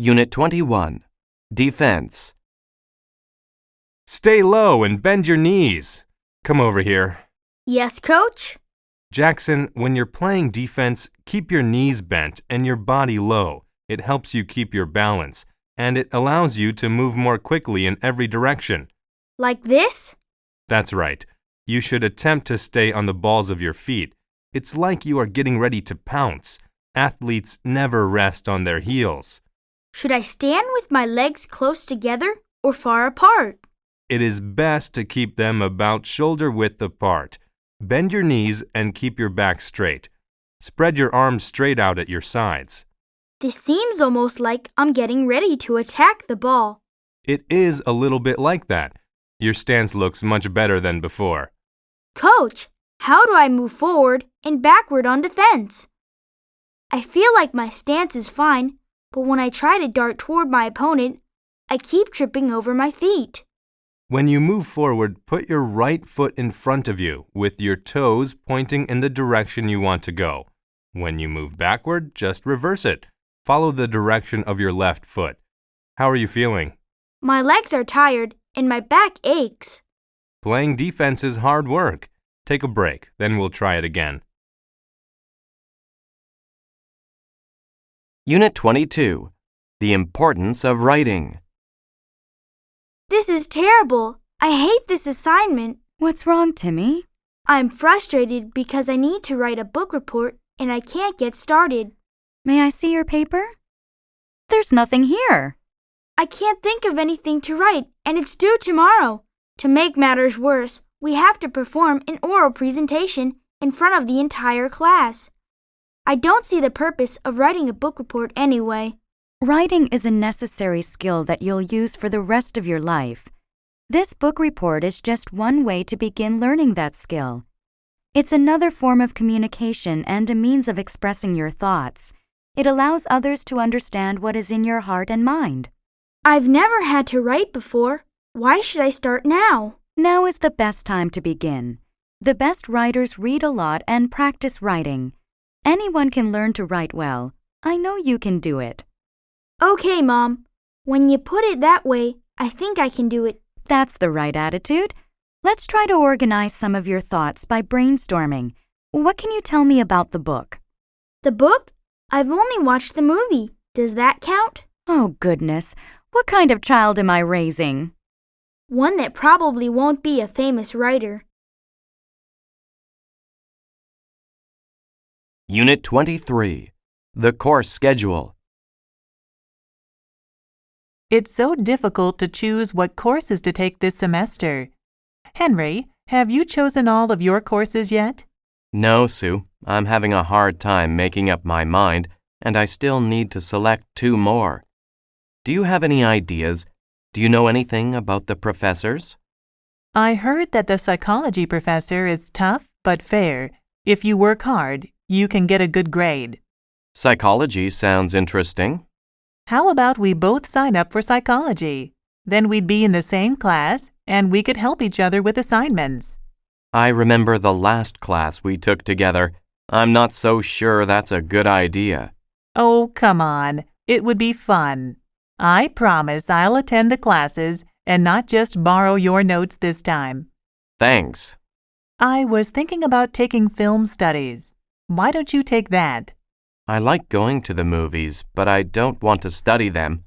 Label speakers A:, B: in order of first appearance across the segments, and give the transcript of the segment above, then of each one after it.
A: Unit 21. Defense.
B: Stay low and bend your knees. Come over here.
C: Yes, Coach?
B: Jackson, when you're playing defense, keep your knees bent and your body low. It helps you keep your balance, and it allows you to move more quickly in every direction.
C: Like this?
B: That's right. You should attempt to stay on the balls of your feet. It's like you are getting ready to pounce. Athletes never rest on their heels.
C: Should I stand with my legs close together or far apart?
B: It is best to keep them about shoulder width apart. Bend your knees and keep your back straight. Spread your arms straight out at your sides.
C: This seems almost like I'm getting ready to attack the ball.
B: It is a little bit like that. Your stance looks much better than before.
C: Coach, how do I move forward and backward on defense? I feel like my stance is fine, but when I try to dart toward my opponent, I keep tripping over my feet.
B: When you move forward, put your right foot in front of you with your toes pointing in the direction you want to go. When you move backward, just reverse it. Follow the direction of your left foot. How are you feeling?
C: My legs are tired and my back aches.
B: Playing defense is hard work. Take a break, then we'll try it again.
A: Unit 22. The importance of writing.
C: This is terrible. I hate this assignment.
D: What's wrong, Timmy?
C: I'm frustrated because I need to write a book report and I can't get started.
D: May I see your paper? There's nothing here.
C: I can't think of anything to write, and it's due tomorrow. To make matters worse, we have to perform an oral presentation in front of the entire class. I don't see the purpose of writing a book report anyway.
D: Writing is a necessary skill that you'll use for the rest of your life. This book report is just one way to begin learning that skill. It's another form of communication and a means of expressing your thoughts. It allows others to understand what is in your heart and mind.
C: I've never had to write before. Why should I start now?
D: Now is the best time to begin. The best writers read a lot and practice writing. Anyone can learn to write well. I know you can do it.
C: Okay, Mom. When you put it that way, I think I can do it.
D: That's the right attitude. Let's try to organize some of your thoughts by brainstorming. What can you tell me about the book?
C: The book? I've only watched the movie. Does that count?
D: Oh, goodness. What kind of child am I raising?
C: One that probably won't be a famous writer.
A: Unit 23. The course schedule.
E: It's so difficult to choose what courses to take this semester. Henry, have you chosen all of your courses yet?
A: No, Sue. I'm having a hard time making up my mind, and I still need to select 2 more. Do you have any ideas? Do you know anything about the professors?
E: I heard that the psychology professor is tough but fair. If you work hard, you can get a good grade.
A: Psychology sounds interesting.
E: How about we both sign up for psychology? Then we'd be in the same class, and we could help each other with assignments.
A: I remember the last class we took together. I'm not so sure that's a good idea.
E: Oh, come on. It would be fun. I promise I'll attend the classes and not just borrow your notes this time.
A: Thanks.
E: I was thinking about taking film studies. Why don't you take that?
A: I like going to the movies, but I don't want to study them.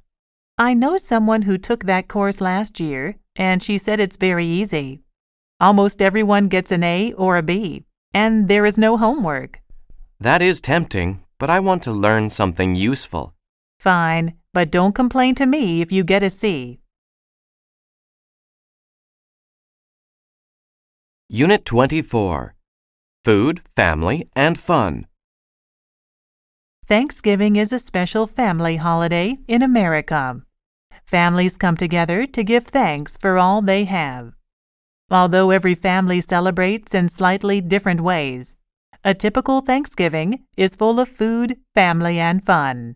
E: I know someone who took that course last year, and she said it's very easy. Almost everyone gets an A or a B, and there is no homework.
A: That is tempting, but I want to learn something useful.
E: Fine, but don't complain to me if you get a C.
A: Unit 24. Food, Family, and Fun.
E: Thanksgiving is a special family holiday in America. Families come together to give thanks for all they have. Although every family celebrates in slightly different ways, a typical Thanksgiving is full of food, family, and fun.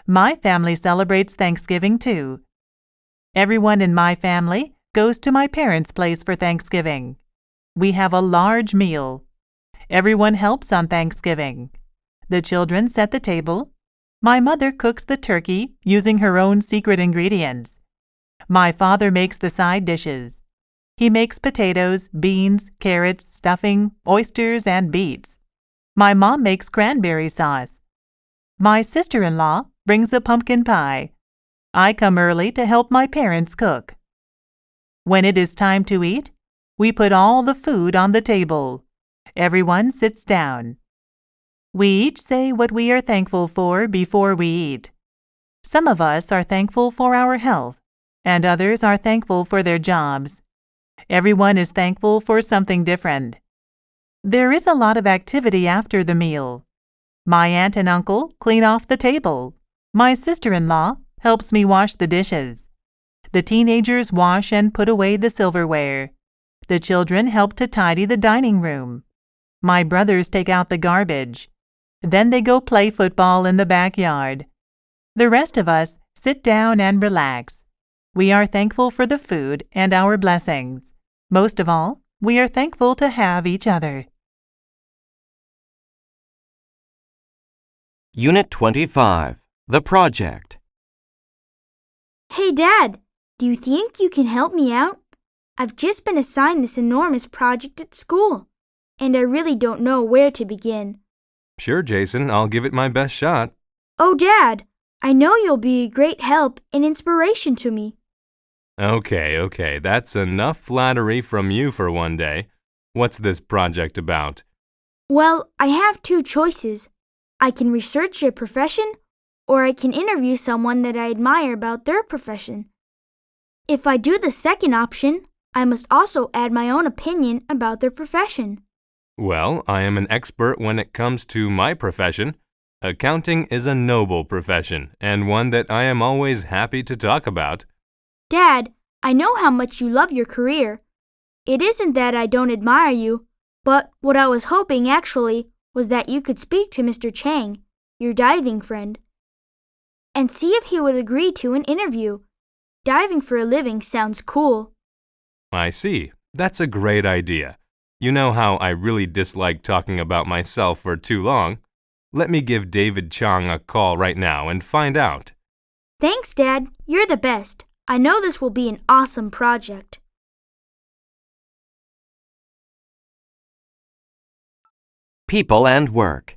E: My family celebrates Thanksgiving too. Everyone in my family goes to my parents' place for Thanksgiving. We have a large meal. Everyone helps on Thanksgiving. The children set the table. My mother cooks the turkey using her own secret ingredients. My father makes the side dishes. He makes potatoes, beans, carrots, stuffing, oysters, and beets. My mom makes cranberry sauce. My sister-in-law brings a pumpkin pie. I come early to help my parents cook. When it is time to eat, we put all the food on the table. Everyone sits down. We each say what we are thankful for before we eat. Some of us are thankful for our health, and others are thankful for their jobs. Everyone is thankful for something different. There is a lot of activity after the meal. My aunt and uncle clean off the table. My sister-in-law helps me wash the dishes. The teenagers wash and put away the silverware. The children help to tidy the dining room. My brothers take out the garbage. Then they go play football in the backyard. The rest of us sit down and relax. We are thankful for the food and our blessings. Most of all, we are thankful to have each other.
A: Unit 25, The Project.
C: Hey, Dad, do you think you can help me out? I've just been assigned this enormous project at school, and I really don't know where to begin.
B: Sure, Jason, I'll give it my best shot.
C: Oh, Dad, I know you'll be a great help and inspiration to me.
B: Okay, that's enough flattery from you for one day. What's this project about?
C: Well, I have two choices. I can research your profession, or I can interview someone that I admire about their profession. If I do the second option, I must also add my own opinion about their profession.
B: Well, I am an expert when it comes to my profession. Accounting is a noble profession, and one that I am always happy to talk about.
C: Dad, I know how much you love your career. It isn't that I don't admire you, but what I was hoping actually was that you could speak to Mr. Chang, your diving friend, and see if he would agree to an interview. Diving for a living sounds cool.
B: I see. That's a great idea. You know how I really dislike talking about myself for too long. Let me give David Chang a call right now and find out.
C: Thanks, Dad. You're the best. I know this will be an awesome project.
A: People and Work.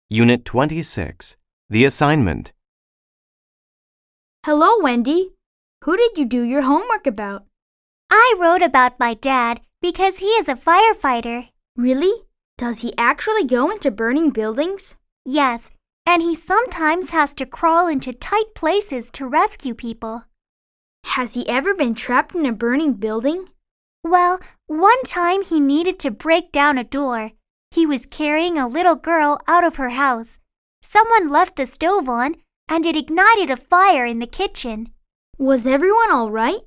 A: Unit 26, The Assignment.
C: Hello, Wendy. Who did you do your homework about?
F: I wrote about my dad because he is a firefighter.
C: Really? Does he actually go into burning buildings?
F: Yes, and he sometimes has to crawl into tight places to rescue people.
C: Has he ever been trapped in a burning building?
F: Well, one time he needed to break down a door. He was carrying a little girl out of her house. Someone left the stove on, and it ignited a fire in the kitchen.
C: Was everyone all right?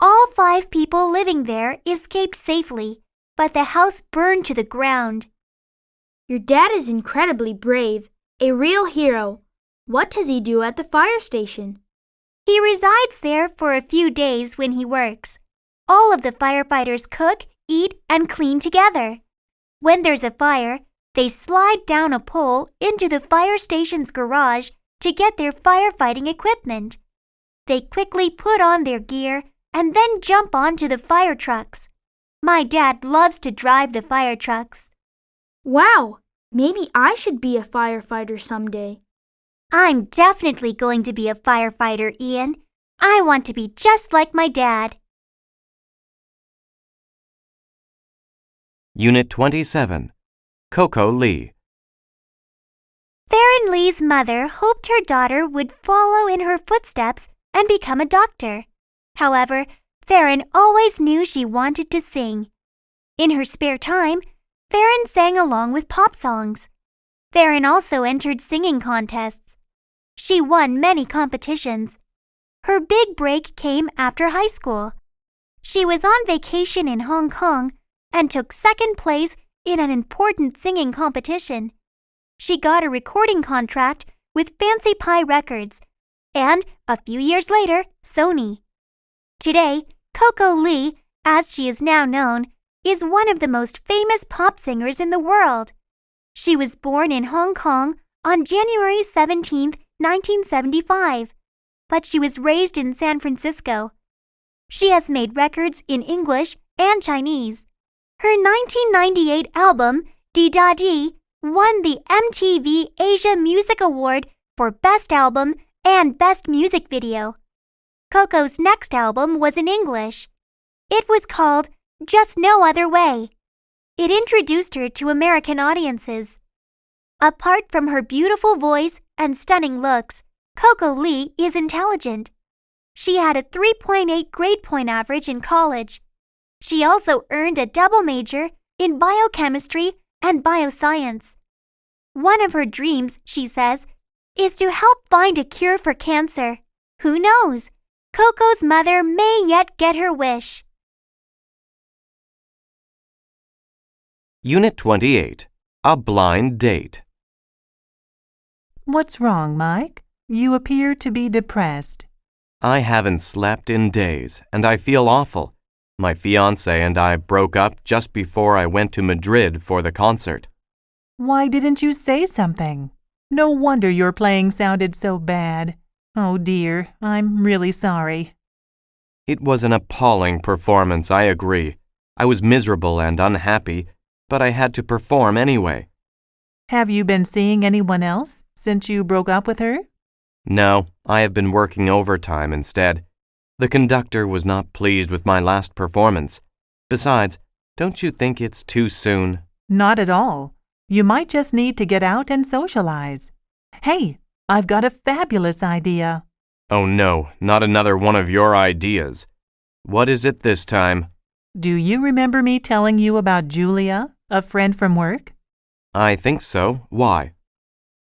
F: All 5 people living there escaped safely, but the house burned to the ground.
C: Your dad is incredibly brave, a real hero. What does he do at the fire station?
F: He resides there for a few days when he works. All of the firefighters cook, eat, and clean together. When there's a fire, they slide down a pole into the fire station's garage to get their firefighting equipment. They quickly put on their gear and then jump onto the fire trucks. My dad loves to drive the fire trucks.
C: Wow! Maybe I should be a firefighter someday.
F: I'm definitely going to be a firefighter, Ian. I want to be just like my dad.
A: Unit 27, Coco Lee.
F: Theron Lee's mother hoped her daughter would follow in her footsteps and become a doctor. However, Theron always knew she wanted to sing. In her spare time, Theron sang along with pop songs. Theron also entered singing contests. She won many competitions. Her big break came after high school. She was on vacation in Hong Kong and took second place in an important singing competition. She got a recording contract with Fancy Pie Records and, a few years later, Sony. Today, Coco Lee, as she is now known, is one of the most famous pop singers in the world. She was born in Hong Kong on January 17, 1975, but she was raised in San Francisco. She has made records in English and Chinese. Her 1998 album, Di Da Di, won the MTV Asia Music Award for Best Album and Best Music Video. Coco's next album was in English. It was called Just No Other Way. It introduced her to American audiences. Apart from her beautiful voice and stunning looks, Coco Lee is intelligent. She had a 3.8 grade point average in college. She also earned a double major in biochemistry and bioscience. One of her dreams, she says, is to help find a cure for cancer. Who knows? Coco's mother may yet get her wish.
A: Unit 28. A blind date.
E: What's wrong, Mike? You appear to be depressed.
A: I haven't slept in days, and I feel awful. My fiancé and I broke up just before I went to Madrid for the concert.
E: Why didn't you say something? No wonder your playing sounded so bad. Oh dear, I'm really sorry.
A: It was an appalling performance, I agree. I was miserable and unhappy, but I had to perform anyway.
E: Have you been seeing anyone else since you broke up with her?
A: No, I have been working overtime instead. The conductor was not pleased with my last performance. Besides, don't you think it's too soon?
E: Not at all. You might just need to get out and socialize. Hey, I've got a fabulous idea.
A: Oh no, not another one of your ideas. What is it this time?
E: Do you remember me telling you about Julia, a friend from work?
A: I think so. Why?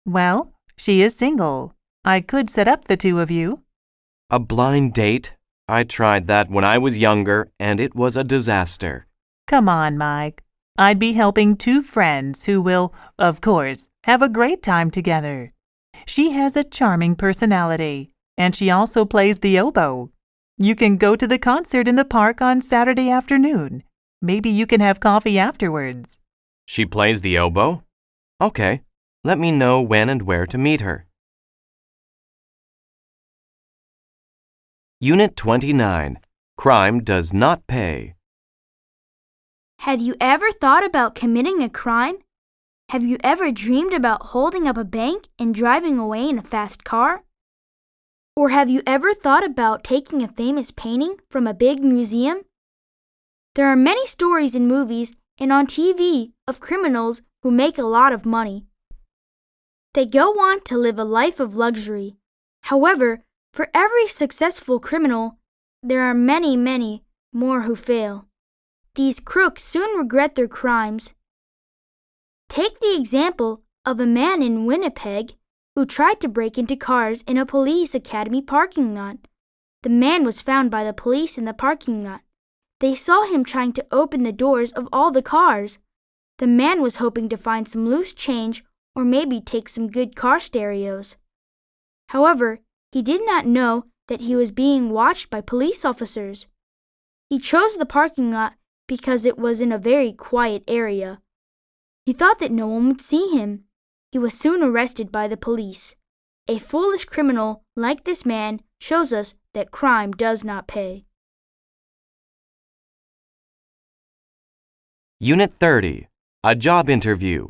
E: Well, she is single. I could set up the two of you.
A: A blind date? I tried that when I was younger, and it was a disaster.
E: Come on, Mike. I'd be helping two friends who will, of course, have a great time together. She has a charming personality, and she also plays the oboe. You can go to the concert in the park on Saturday afternoon. Maybe you can have coffee afterwards.
A: She plays the oboe? Okay. Let me know when and where to meet her. Unit 29. Crime does not pay.
C: Have you ever thought about committing a crime? Have you ever dreamed about holding up a bank and driving away in a fast car? Or have you ever thought about taking a famous painting from a big museum? There are many stories in movies and on TV of criminals who make a lot of money. They go on to live a life of luxury. However, for every successful criminal, there are many, many more who fail. These crooks soon regret their crimes. Take the example of a man in Winnipeg who tried to break into cars in a police academy parking lot. The man was found by the police in the parking lot. They saw him trying to open the doors of all the cars. The man was hoping to find some loose change or maybe take some good car stereos. However, he did not know that he was being watched by police officers. He chose the parking lot because it was in a very quiet area. He thought that no one would see him. He was soon arrested by the police. A foolish criminal like this man shows us that crime does not pay.
A: Unit 30. A job interview.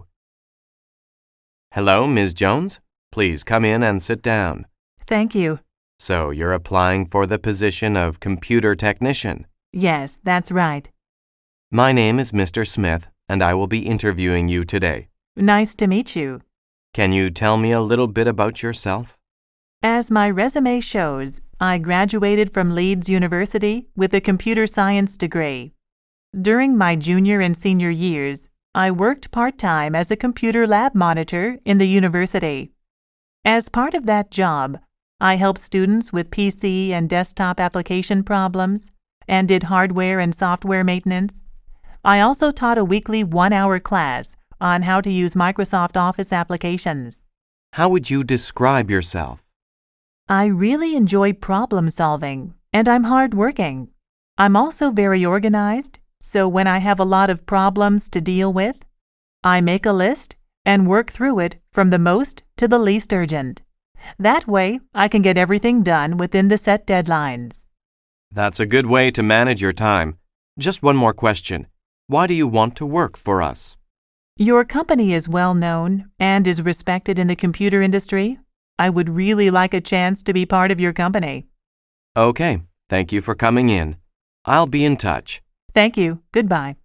A: Hello, Ms. Jones. Please come in and sit down.
E: Thank you.
A: So you're applying for the position of computer technician?
E: Yes, that's right.
A: My name is Mr. Smith, and I will be interviewing you today.
E: Nice to meet you.
A: Can you tell me a little bit about yourself?
E: As my resume shows, I graduated from Leeds University with a computer science degree. During my junior and senior years, I worked part-time as a computer lab monitor in the university. As part of that job, I helped students with PC and desktop application problems and did hardware and software maintenance. I also taught a weekly 1-hour class on how to use Microsoft Office applications.
A: How would you describe yourself?
E: I really enjoy problem solving, and I'm hardworking. I'm also very organized, so when I have a lot of problems to deal with, I make a list, and work through it from the most to the least urgent. That way, I can get everything done within the set deadlines.
A: That's a good way to manage your time. Just one more question. Why do you want to work for us?
E: Your company is well known and is respected in the computer industry. I would really like a chance to be part of your company.
A: Okay, thank you for coming in. I'll be in touch.
E: Thank you. Goodbye.